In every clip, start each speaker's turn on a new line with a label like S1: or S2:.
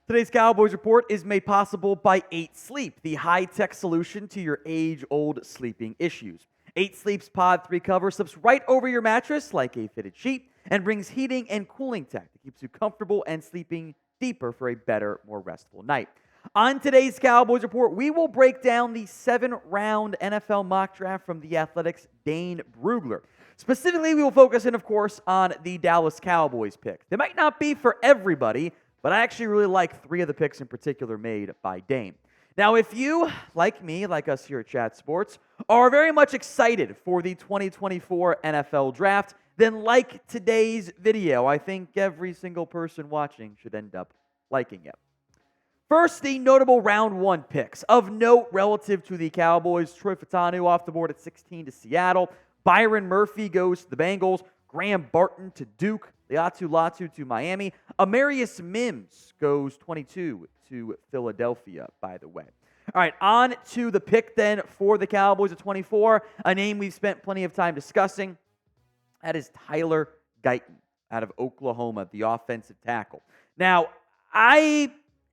S1: Today's Cowboys Report is made possible by 8 Sleep, the high-tech solution to your age-old sleeping issues. 8 Sleep's Pod 3 cover slips right over your mattress like a fitted sheet and brings heating and cooling tech that keeps you comfortable and sleeping deeper for a better, more restful night. On today's Cowboys Report, we will break down the 7th-round NFL mock draft from The Athletic's Dane Brugler. Specifically, we will focus in, of course, on the Dallas Cowboys pick. They might not be for everybody, but I actually really like 3 of the picks in particular made by Dane. Now, if you, like me, like us here at Chat Sports, are very much excited for the 2024 NFL Draft, then like today's video. I think every single person watching should end up liking it. First, the notable round 1 picks. Of note relative to the Cowboys, Troy Fautanu off the board at 16 to Seattle. Byron Murphy goes to the Bengals. Graham Barton to Duke. Liatu Latu to Miami. Amarius Mims goes 22 to Philadelphia, by the way. All right, on to the pick then for the Cowboys at 24. A name we've spent plenty of time discussing. That is Tyler Guyton out of Oklahoma, the offensive tackle. Now, I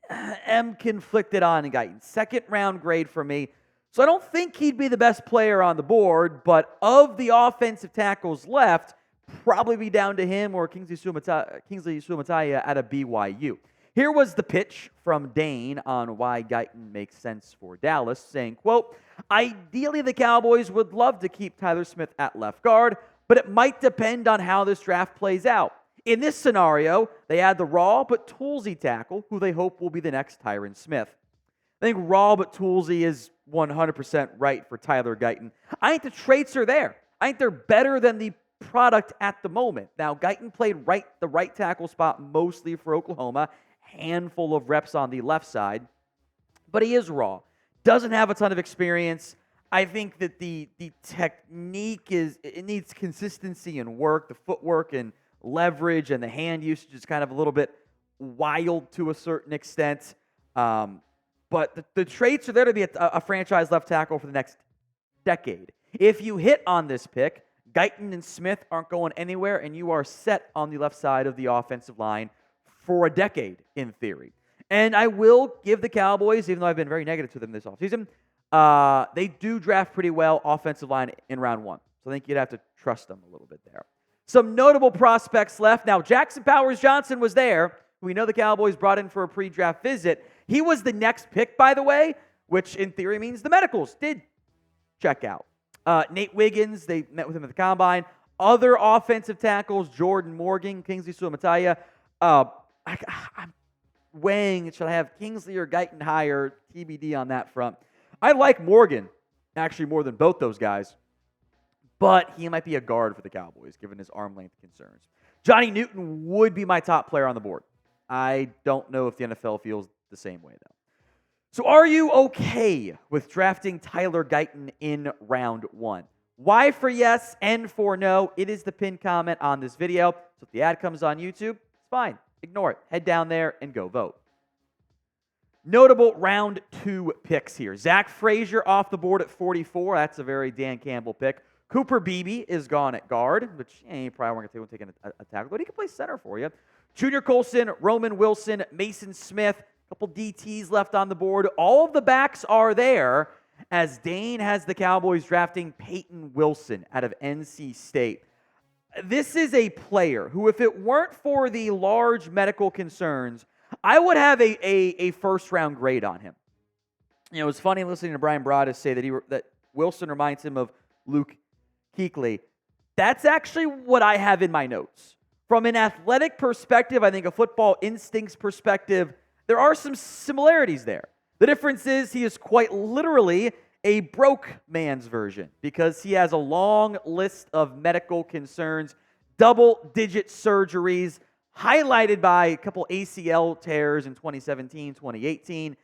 S1: am conflicted on Guyton. 2nd-round grade for me. So I don't think he'd be the best player on the board, but of the offensive tackles left, probably be down to him or Kingsley Suamataia out of BYU. Here was the pitch from Dane on why Guyton makes sense for Dallas, saying, quote, ideally the Cowboys would love to keep Tyler Smith at left guard, but it might depend on how this draft plays out. In this scenario, they add the raw but toolsy tackle, who they hope will be the next Tyron Smith. I think raw but toolsy is 100% right for Tyler Guyton. I think the traits are there. I think they're better than the product at the moment. Now, Guyton played the right tackle spot mostly for Oklahoma, handful of reps on the left side, but he is raw. Doesn't have a ton of experience. I think that the technique it needs consistency and work. The footwork and leverage and the hand usage is kind of a little bit wild to a certain extent. But the traits are there to be a franchise left tackle for the next decade. If you hit on this pick, Guyton and Smith aren't going anywhere, and you are set on the left side of the offensive line for a decade, in theory. And I will give the Cowboys, even though I've been very negative to them this offseason, they do draft pretty well offensive line in round 1. So I think you'd have to trust them a little bit there. Some notable prospects left. Now, Jackson Powers-Johnson was there, who we know the Cowboys brought in for a pre-draft visit. He was the next pick, by the way, which in theory means the medicals did check out. Nate Wiggins, they met with him at the Combine. Other offensive tackles, Jordan Morgan, Kingsley Suamataia. I'm weighing, should I have Kingsley or Guyton higher? TBD on that front. I like Morgan, actually, more than both those guys. But he might be a guard for the Cowboys, given his arm length concerns. Johnny Newton would be my top player on the board. I don't know if the NFL feels the same way, though. So are you okay with drafting Tyler Guyton in round 1? Y for yes, N for no. It is the pinned comment on this video. So if the ad comes on YouTube, it's fine. Ignore it. Head down there and go vote. Notable round 2 picks here. Zach Frazier off the board at 44. That's a very Dan Campbell pick. Cooper Beebe is gone at guard, which you probably weren't going to take a tackle, but he can play center for you. Junior Colson, Roman Wilson, Mason Smith, a couple DTs left on the board. All of the backs are there as Dane has the Cowboys drafting Payton Wilson out of NC State. This is a player who, if it weren't for the large medical concerns, I would have a first-round grade on him. You know, it's funny listening to Brian Broaddus say that Wilson reminds him of Luke Kuechly. That's actually what I have in my notes. From an athletic perspective, I think a football instincts perspective, there are some similarities there. The difference is he is quite literally a broke man's version because he has a long list of medical concerns, double-digit surgeries, highlighted by a couple ACL tears in 2017, 2018.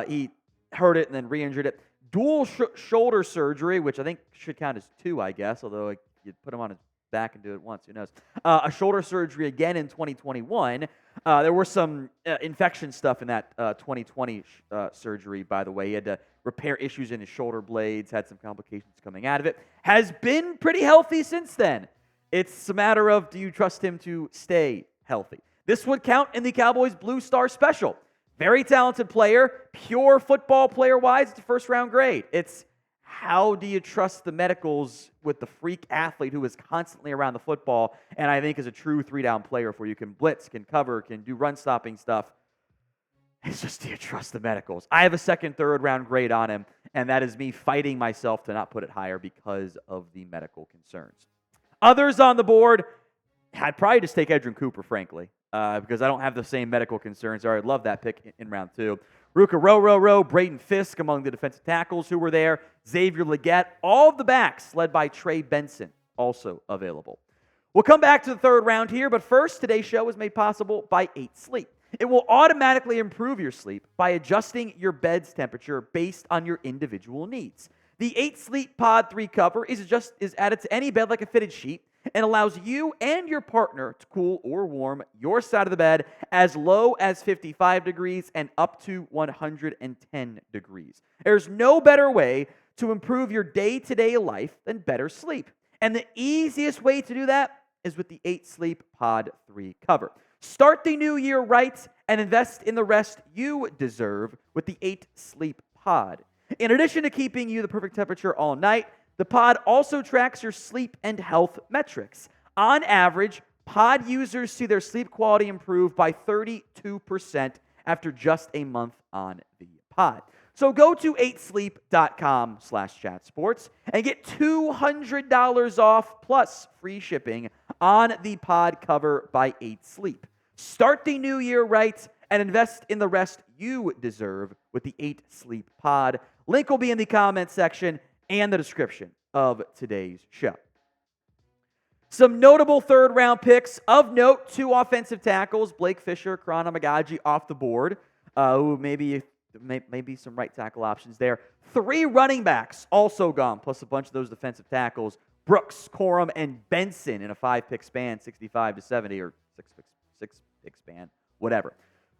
S1: He hurt it and then re-injured it. Dual shoulder surgery, which I think should count as 2, I guess, although you'd put him on his back and do it once, who knows. A shoulder surgery again in 2021. There were some infection stuff in that 2020 surgery, by the way. He had to repair issues in his shoulder blades, had some complications coming out of it. Has been pretty healthy since then. It's a matter of, do you trust him to stay healthy? This would count in the Cowboys Blue Star Special. Very talented player, pure football player-wise, it's a first-round grade. It's how do you trust the medicals with the freak athlete who is constantly around the football and I think is a true three-down player for you, can blitz, can cover, can do run-stopping stuff. It's just, do you trust the medicals? I have a second, third-round grade on him, and that is me fighting myself to not put it higher because of the medical concerns. Others on the board, I'd probably just take Edgerrin Cooper, frankly, because I don't have the same medical concerns. I'd love that pick in round 2. Ruka Braden Fisk among the defensive tackles who were there. Xavier Legette, all of the backs led by Trey Benson, also available. We'll come back to the third round here, but first, today's show is made possible by 8 Sleep. It will automatically improve your sleep by adjusting your bed's temperature based on your individual needs. The 8 Sleep Pod 3 cover is added to any bed like a fitted sheet and allows you and your partner to cool or warm your side of the bed as low as 55 degrees and up to 110 degrees. There's no better way to improve your day-to-day life than better sleep. And the easiest way to do that is with the 8 Sleep Pod 3 cover. Start the new year right and invest in the rest you deserve with the 8 Sleep Pod. In addition to keeping you the perfect temperature all night, the pod also tracks your sleep and health metrics. On average, pod users see their sleep quality improve by 32% after just a month on the pod. So go to 8sleep.com/chatsports and get $200 off plus free shipping on the pod cover by 8 Sleep. Start the new year right and invest in the rest you deserve with the 8 Sleep Pod. Link will be in the comments section and the description of today's show. Some notable third-round picks. Of note, 2 offensive tackles, Blake Fisher, Karana Magaji off the board. Maybe some right tackle options there. 3 running backs also gone, plus a bunch of those defensive tackles. Brooks, Corum, and Benson in a 5-pick span, 65 to 70, or 6-pick span, whatever.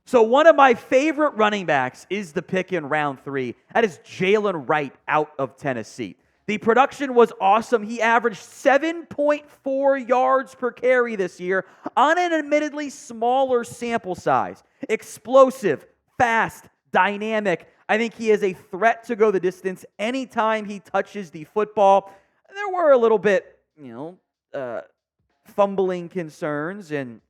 S1: So one of my favorite running backs is the pick in round 3. That is Jaylen Wright out of Tennessee. The production was awesome. He averaged 7.4 yards per carry this year on an admittedly smaller sample size. Explosive, fast, dynamic. I think he is a threat to go the distance anytime he touches the football. There were a little bit, fumbling concerns in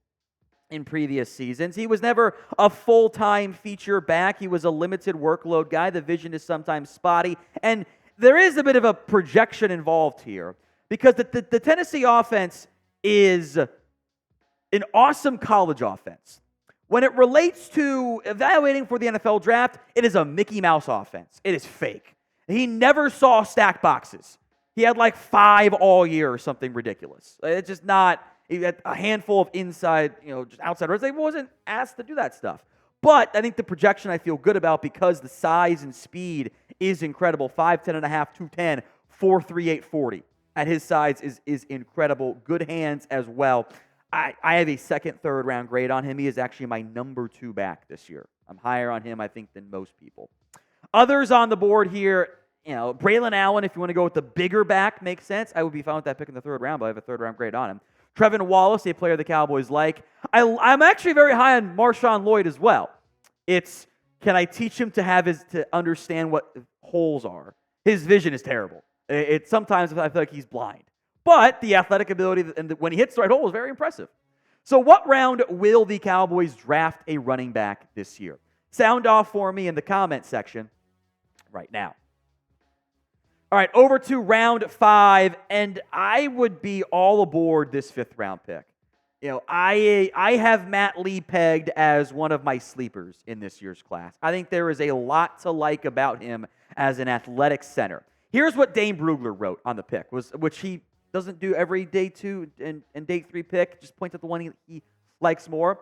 S1: previous seasons. He was never a full-time feature back. He was a limited workload guy. The vision is sometimes spotty. And there is a bit of a projection involved here because the Tennessee offense is an awesome college offense. When it relates to evaluating for the NFL draft, it is a Mickey Mouse offense. It is fake. He never saw stack boxes. He had like 5 all year or something ridiculous. It's just not... He had a handful of inside, just outside runs. He wasn't asked to do that stuff. But I think the projection I feel good about because the size and speed is incredible. 5'10 and a half, 210, 4.38 40. At his size is incredible. Good hands as well. I have a second, third round grade on him. He is actually my number 2 back this year. I'm higher on him, I think, than most people. Others on the board here, Braylon Allen, if you want to go with the bigger back, makes sense. I would be fine with that pick in the third round, but I have a third round grade on him. Trevin Wallace, a player the Cowboys like. I'm actually very high on Marshawn Lloyd as well. It's, can I teach him to understand what holes are? His vision is terrible. Sometimes I feel like he's blind. But the athletic ability, and when he hits the right hole, is very impressive. So what round will the Cowboys draft a running back this year? Sound off for me in the comment section right now. All right, over to round 5, and I would be all aboard this 5th round pick. I have Matt Lee pegged as one of my sleepers in this year's class. I think there is a lot to like about him as an athletic center. Here's what Dane Brugler wrote on the pick, which he doesn't do every day 2 and day 3 pick, just points out the one he likes more.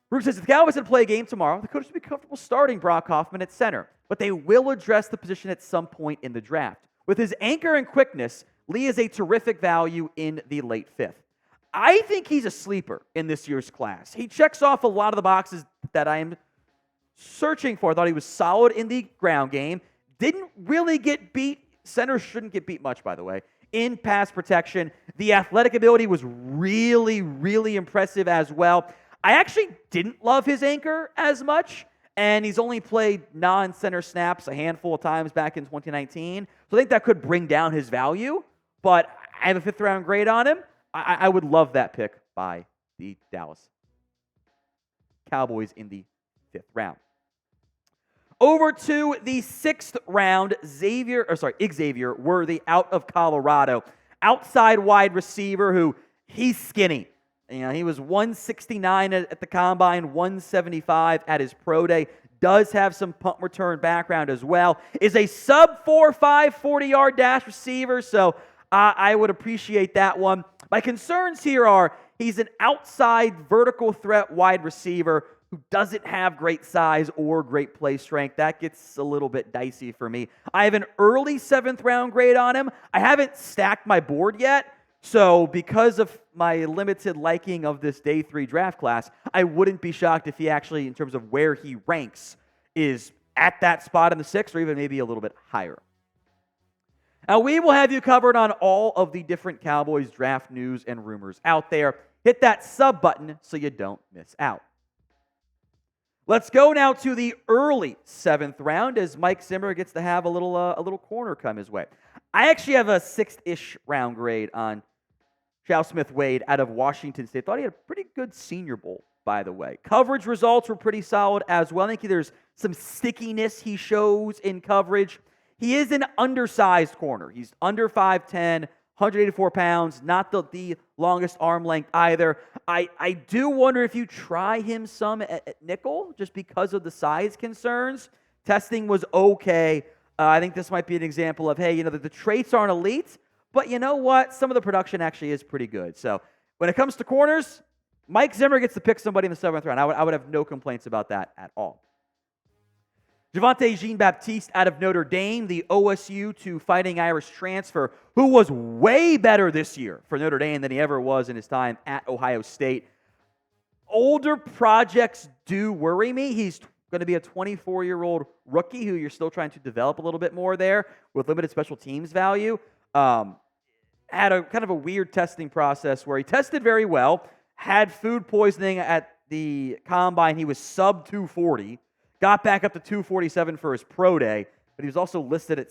S1: Brugler says, if the Cowboys had to play a game tomorrow, the coach would be comfortable starting Brock Hoffman at center, but they will address the position at some point in the draft. With his anchor and quickness, Lee is a terrific value in the late 5th. I think he's a sleeper in this year's class. He checks off a lot of the boxes that I am searching for. I thought he was solid in the ground game. Didn't really get beat. Centers shouldn't get beat much, by the way, in pass protection. The athletic ability was really, really impressive as well. I actually didn't love his anchor as much. and he's only played non-center snaps a handful of times back in 2019. So I think that could bring down his value, but I have a fifth-round grade on him. I would love that pick by the Dallas Cowboys in the fifth round. Over to the sixth round, Xavier Worthy out of Colorado. Outside wide receiver who he's skinny. You know, he was 169 at the combine, 175 at his pro day. Does have some punt return background as well. Is a sub 4.5 40-yard dash receiver, so I would appreciate that one. My concerns here are he's an outside vertical threat wide receiver who doesn't have great size or great play strength. That gets a little bit dicey for me. I have an early seventh round grade on him. I haven't stacked my board yet, so because of my limited liking of this day 3 draft class, I wouldn't be shocked if he actually, in terms of where he ranks, is at that spot in the sixth or even maybe a little bit higher. Now, we will have you covered on all of the different Cowboys draft news and rumors out there. Hit that sub button so you don't miss out. Let's go now to the early seventh round as Mike Zimmer gets to have a little corner come his way. I actually have a sixth-ish round grade on Chau Smith-Wade out of Washington State. Thought he had a pretty good Senior Bowl, by the way. Coverage results were pretty solid as well. I think there's some stickiness he shows in coverage. He is an undersized corner. He's under 5'10", 184 pounds, not the longest arm length either. I do wonder if you try him some at nickel just because of the size concerns. Testing was okay. I think this might be an example of, hey, you know, the traits aren't elite, but you know what? Some of the production actually is pretty good. So when it comes to corners, Mike Zimmer gets to pick somebody in the seventh round. I would have no complaints about that at all. Javontae Jean-Baptiste out of Notre Dame, the OSU to Fighting Irish transfer, who was way better this year for Notre Dame than he ever was in his time at Ohio State. Older projects do worry me. He's going to be a 24-year-old rookie who you're still trying to develop a little bit more there with limited special teams value. Had a kind of a weird testing process where he tested very well, had food poisoning at the combine. He was sub 240. Got back up to 247 for his pro day, but he was also listed at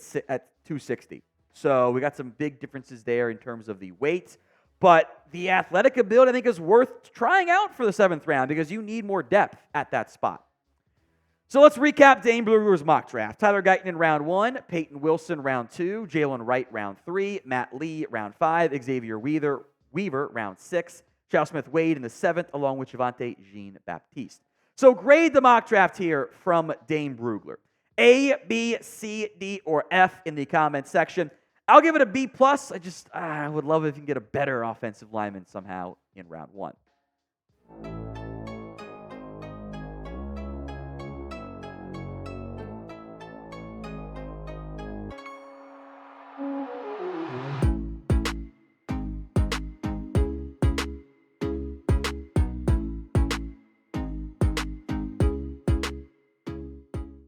S1: 260. So we got some big differences there in terms of the weight. But the athletic ability, I think, is worth trying out for the seventh round because you need more depth at that spot. So let's recap Dane Brugler's mock draft. Tyler Guyton in round 1, Payton Wilson round 2, Jaylen Wright round 3, Matt Lee round 5, Xavier Weaver round 6, Chau Smith-Wade in the 7th, along with Javontae Jean-Baptiste. So grade the mock draft here from Dane Brugler. A, B, C, D, or F in the comments section. I'll give it a B+. I would love if you can get a better offensive lineman somehow in round 1.